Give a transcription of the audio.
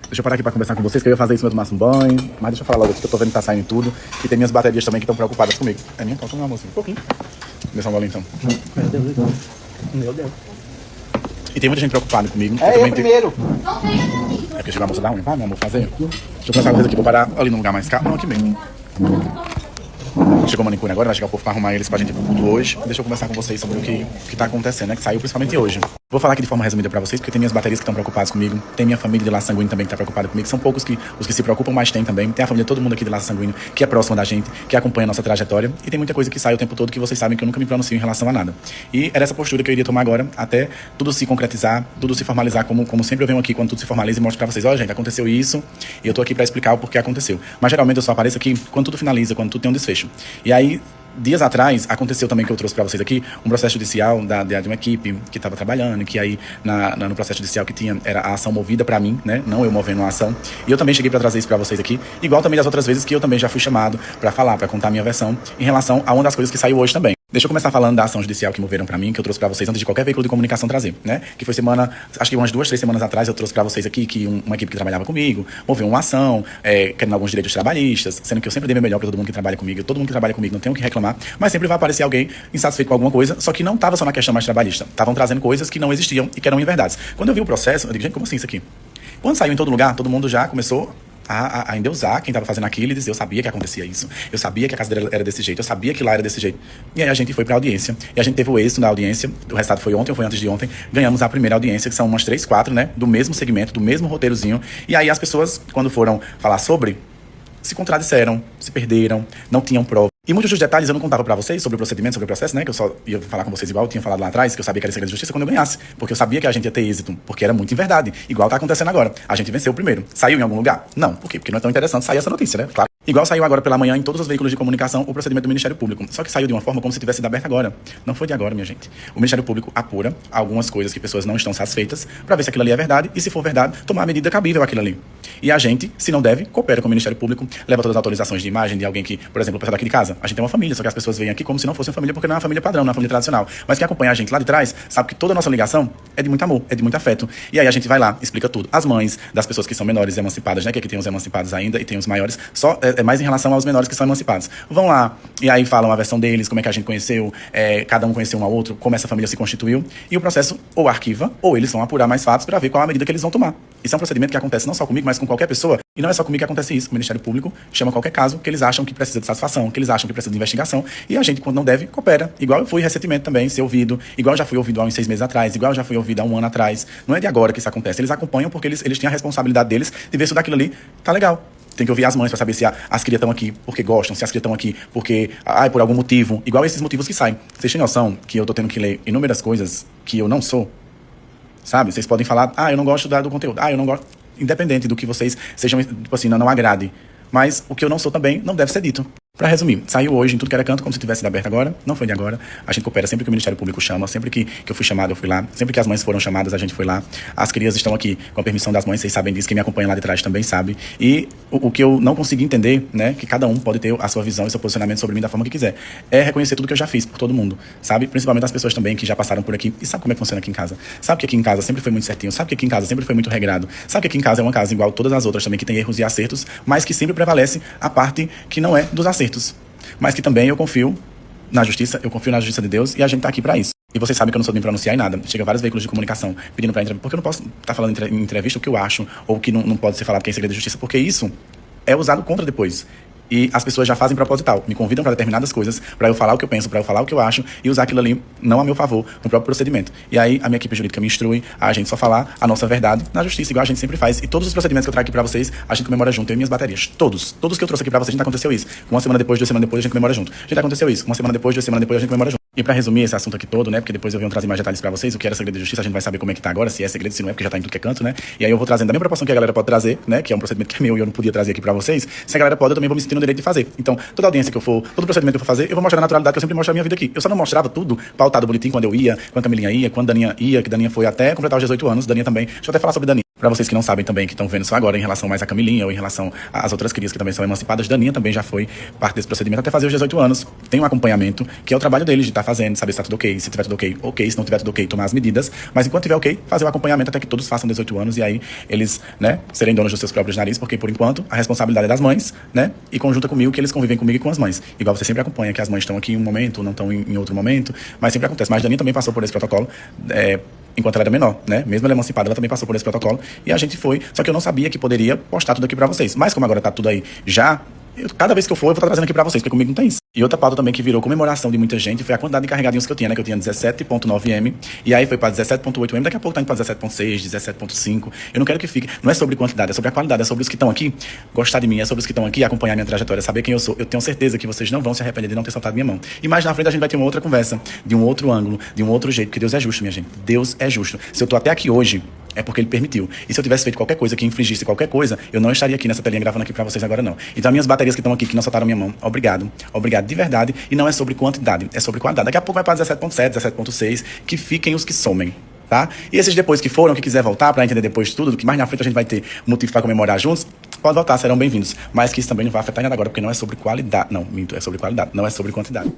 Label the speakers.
Speaker 1: Deixa eu parar aqui pra conversar com vocês, que eu ia fazer isso, mas eu tomasse um banho. Mas deixa eu falar logo aqui, que eu tô vendo que tá saindo tudo. E tem minhas baterias também que estão preocupadas comigo. É minha? Falta meu amorzinho. Um pouquinho. Deixa um gole então.
Speaker 2: Meu Deus.
Speaker 1: E tem muita gente preocupada comigo.
Speaker 2: É eu primeiro.
Speaker 1: É porque chegou a moça da unha. Vai, meu amor, fazer. Deixa eu começar com vocês aqui. Vou parar ali num lugar mais calmo. Não, aqui mesmo. Chegou o manicure agora, vai chegar o povo pra arrumar eles pra gente ir pro culto hoje. Deixa eu conversar com vocês sobre o que tá acontecendo, né? Que saiu principalmente hoje. Vou falar aqui de forma resumida pra vocês, porque tem minhas baterias que estão preocupadas comigo. Tem minha família de laço sanguíneo também que tá preocupada comigo. São poucos os que se preocupam, mas tem também. Tem a família de todo mundo aqui de laço sanguíneo que é próxima da gente, que acompanha a nossa trajetória. E tem muita coisa que sai o tempo todo que vocês sabem que eu nunca me pronuncio em relação a nada. E era essa postura que eu iria tomar agora, até tudo se concretizar, tudo se formalizar, como sempre eu venho aqui quando tudo se formaliza e mostro pra vocês. Ó, gente, aconteceu isso, e eu tô aqui pra explicar o porquê aconteceu. Mas geralmente eu só apareço aqui quando tudo finaliza, quando tudo tem um desfecho. E aí, dias atrás, aconteceu também que eu trouxe para vocês aqui um processo judicial de uma equipe que estava trabalhando, que aí no processo judicial que tinha, era a ação movida para mim, né? Não eu movendo a ação. E eu também cheguei para trazer isso para vocês aqui, igual também das outras vezes que eu também já fui chamado para falar, para contar a minha versão em relação a uma das coisas que saiu hoje também. Deixa eu começar falando da ação judicial que moveram pra mim, que eu trouxe pra vocês antes de qualquer veículo de comunicação trazer, né? Que foi acho que umas 2, 3 semanas atrás eu trouxe pra vocês aqui que uma equipe que trabalhava comigo moveu uma ação, querendo alguns direitos trabalhistas, sendo que eu sempre dei meu melhor pra todo mundo que trabalha comigo. Todo mundo que trabalha comigo não tem o que reclamar, mas sempre vai aparecer alguém insatisfeito com alguma coisa, só que não tava só na questão mais trabalhista. Estavam trazendo coisas que não existiam e que eram inverdades. Quando eu vi o processo, eu digo, gente, como assim isso aqui? Quando saiu em todo lugar, todo mundo já começou a endeusar quem estava fazendo aquilo e dizer, eu sabia que acontecia isso, eu sabia que a casa dele era desse jeito, eu sabia que lá era desse jeito. E aí a gente foi pra audiência, e a gente teve o êxito da audiência, o resultado foi ontem ou foi antes de ontem, ganhamos a primeira audiência, que são umas 3, 4, né, do mesmo segmento, do mesmo roteirozinho, e aí as pessoas, quando foram falar sobre, se contradisseram, se perderam, não tinham prova. E muitos dos detalhes eu não contava pra vocês sobre o procedimento, sobre o processo, né? Que eu só ia falar com vocês igual eu tinha falado lá atrás, que eu sabia que era segredo de justiça quando eu ganhasse. Porque eu sabia que a gente ia ter êxito, porque era muito em verdade. Igual tá acontecendo agora. A gente venceu primeiro. Saiu em algum lugar? Não. Por quê? Porque não é tão interessante sair essa notícia, né? Claro. Igual saiu agora pela manhã em todos os veículos de comunicação o procedimento do Ministério Público. Só que saiu de uma forma como se tivesse sido aberto agora. Não foi de agora, minha gente. O Ministério Público apura algumas coisas que pessoas não estão satisfeitas pra ver se aquilo ali é verdade e, se for verdade, tomar a medida cabível àquilo ali. E a gente, se não deve, coopera com o Ministério Público, leva todas as autorizações de imagem de alguém que, por exemplo, o pessoal daqui de casa. A gente tem uma família, só que as pessoas vêm aqui como se não fosse uma família, porque não é uma família padrão, não é uma família tradicional. Mas quem acompanha a gente lá de trás sabe que toda a nossa ligação é de muito amor, é de muito afeto. E aí a gente vai lá, explica tudo. As mães das pessoas que são menores emancipadas, né? Que aqui tem os emancipados ainda e tem os maiores, só é mais em relação aos menores que são emancipados. Vão lá e aí falam a versão deles, como é que a gente conheceu, cada um conheceu um ao outro, como essa família se constituiu. E o processo ou arquiva, ou eles vão apurar mais fatos para ver qual a medida que eles vão tomar. Isso é um procedimento que acontece não só comigo, mas com qualquer pessoa. E não é só comigo que acontece isso. O Ministério Público chama qualquer caso que eles acham que precisa de satisfação, que eles acham que precisa de investigação. E a gente, quando não deve, coopera. Igual eu fui recentemente também, ser ouvido. Igual eu já fui ouvido há uns 6 meses atrás. Igual eu já fui ouvido há 1 ano atrás. Não é de agora que isso acontece. Eles acompanham porque eles têm a responsabilidade deles de ver se daquilo ali tá legal. Tem que ouvir as mães para saber se as crias estão aqui porque gostam, se as crias estão aqui porque, por algum motivo. Igual esses motivos que saem. Vocês têm noção que eu tô tendo que ler inúmeras coisas que eu não sou? Sabe? Vocês podem falar, eu não gosto do conteúdo. Eu não gosto. Independente do que vocês sejam, tipo assim, não agrade. Mas o que eu não sou também não deve ser dito. Pra resumir, saiu hoje em tudo que era canto, como se tivesse sido aberto agora. Não foi de agora. A gente coopera sempre que o Ministério Público chama. Sempre que eu fui chamado, eu fui lá. Sempre que as mães foram chamadas, a gente foi lá. As crias estão aqui com a permissão das mães. Vocês sabem disso. Quem me acompanha lá de trás também sabe. E o que eu não consegui entender, né? Que cada um pode ter a sua visão e seu posicionamento sobre mim da forma que quiser. É reconhecer tudo que eu já fiz por todo mundo. Sabe? Principalmente as pessoas também que já passaram por aqui. E sabe como é que funciona aqui em casa? Sabe que aqui em casa sempre foi muito certinho. Sabe que aqui em casa sempre foi muito regrado. Sabe que aqui em casa é uma casa igual todas as outras também, que tem erros e acertos, mas que sempre prevalece a parte que não é dos acertos. Mas que também eu confio na justiça de Deus e a gente tá aqui pra isso. E vocês sabem que eu não sou de me pronunciar em nada. Chega vários veículos de comunicação pedindo pra entrevista, porque eu não posso estar falando em entrevista o que eu acho, ou que não pode ser falado que é segredo de justiça, porque isso é usado contra depois. E as pessoas já fazem proposital, me convidam para determinadas coisas, para eu falar o que eu penso, para eu falar o que eu acho e usar aquilo ali não a meu favor, no próprio procedimento. E aí a minha equipe jurídica me instrui a gente só falar a nossa verdade na justiça, igual a gente sempre faz. E todos os procedimentos que eu trago aqui para vocês, a gente comemora junto, eu e minhas baterias. Todos que eu trouxe aqui para vocês, a gente aconteceu isso. Uma semana depois, 2 semanas depois, a gente comemora junto. A gente aconteceu isso. Uma semana depois, 2 semanas depois, a gente comemora junto. E pra resumir esse assunto aqui todo, né, porque depois eu venho trazer mais detalhes pra vocês, o que era segredo de justiça, a gente vai saber como é que tá agora, se é segredo, se não é, porque já tá em tudo que é canto, né, e aí eu vou trazendo da mesma proporção que a galera pode trazer, né, que é um procedimento que é meu e eu não podia trazer aqui pra vocês, se a galera pode, eu também vou me sentir no direito de fazer. Então, toda audiência que eu for, todo procedimento que eu for fazer, eu vou mostrar a naturalidade que eu sempre mostro a minha vida aqui. Eu só não mostrava tudo pautado bonitinho quando eu ia, quando a Camilinha ia, quando a Daninha ia, que Daninha foi até completar os 18 anos, Daninha também. Deixa eu até falar sobre Daninha. Para vocês que não sabem também, que estão vendo só agora em relação mais a Camilinha ou em relação às outras crias que também são emancipadas, Daninha também já foi parte desse procedimento até fazer os 18 anos. Tem um acompanhamento, que é o trabalho deles de estar fazendo, saber se está tudo ok, se tiver tudo ok, ok, se não tiver tudo ok, tomar as medidas, mas enquanto tiver ok, fazer o acompanhamento até que todos façam 18 anos e aí eles, né, serem donos dos seus próprios narizes, porque por enquanto a responsabilidade é das mães, né, e conjunta comigo que eles convivem comigo e com as mães. Igual você sempre acompanha que as mães estão aqui em um momento, não estão em outro momento, mas sempre acontece. Mas Daninha também passou por esse protocolo, enquanto ela era menor, né? Mesmo ela emancipada, ela também passou por esse protocolo. E a gente foi, só que eu não sabia que poderia postar tudo aqui pra vocês. Mas como agora tá tudo aí já, cada vez que eu for, eu vou estar trazendo aqui pra vocês, porque comigo não tem isso. E outra pauta também que virou comemoração de muita gente foi a quantidade de carregadinhos que eu tinha, né? Que eu tinha 17.9M, e aí foi pra 17.8M, daqui a pouco tá indo pra 17.6, 17.5. Eu não quero que fique, não é sobre quantidade, é sobre a qualidade, é sobre os que estão aqui, gostar de mim, é sobre os que estão aqui, acompanhar minha trajetória, saber quem eu sou. Eu tenho certeza que vocês não vão se arrepender de não ter soltado minha mão. E mais na frente a gente vai ter uma outra conversa, de um outro ângulo, de um outro jeito, porque Deus é justo, minha gente. Deus é justo. Se eu tô até aqui hoje, é porque Ele permitiu. E se eu tivesse feito qualquer coisa que infringisse qualquer coisa, eu não estaria aqui nessa telinha gravando aqui pra vocês agora, não. Então, minhas baterias que estão aqui, que não soltaram minha mão, obrigado. Obrigado de verdade. E não é sobre quantidade, é sobre qualidade. Daqui a pouco vai pra 17.7, 17.6, que fiquem os que somem, tá? E esses depois que foram, que quiser voltar pra entender depois de tudo, que mais na frente a gente vai ter motivo pra comemorar juntos, pode voltar, serão bem-vindos. Mas que isso também não vai afetar nada agora, porque não é sobre qualidade. Não, minto, é sobre qualidade, não é sobre quantidade.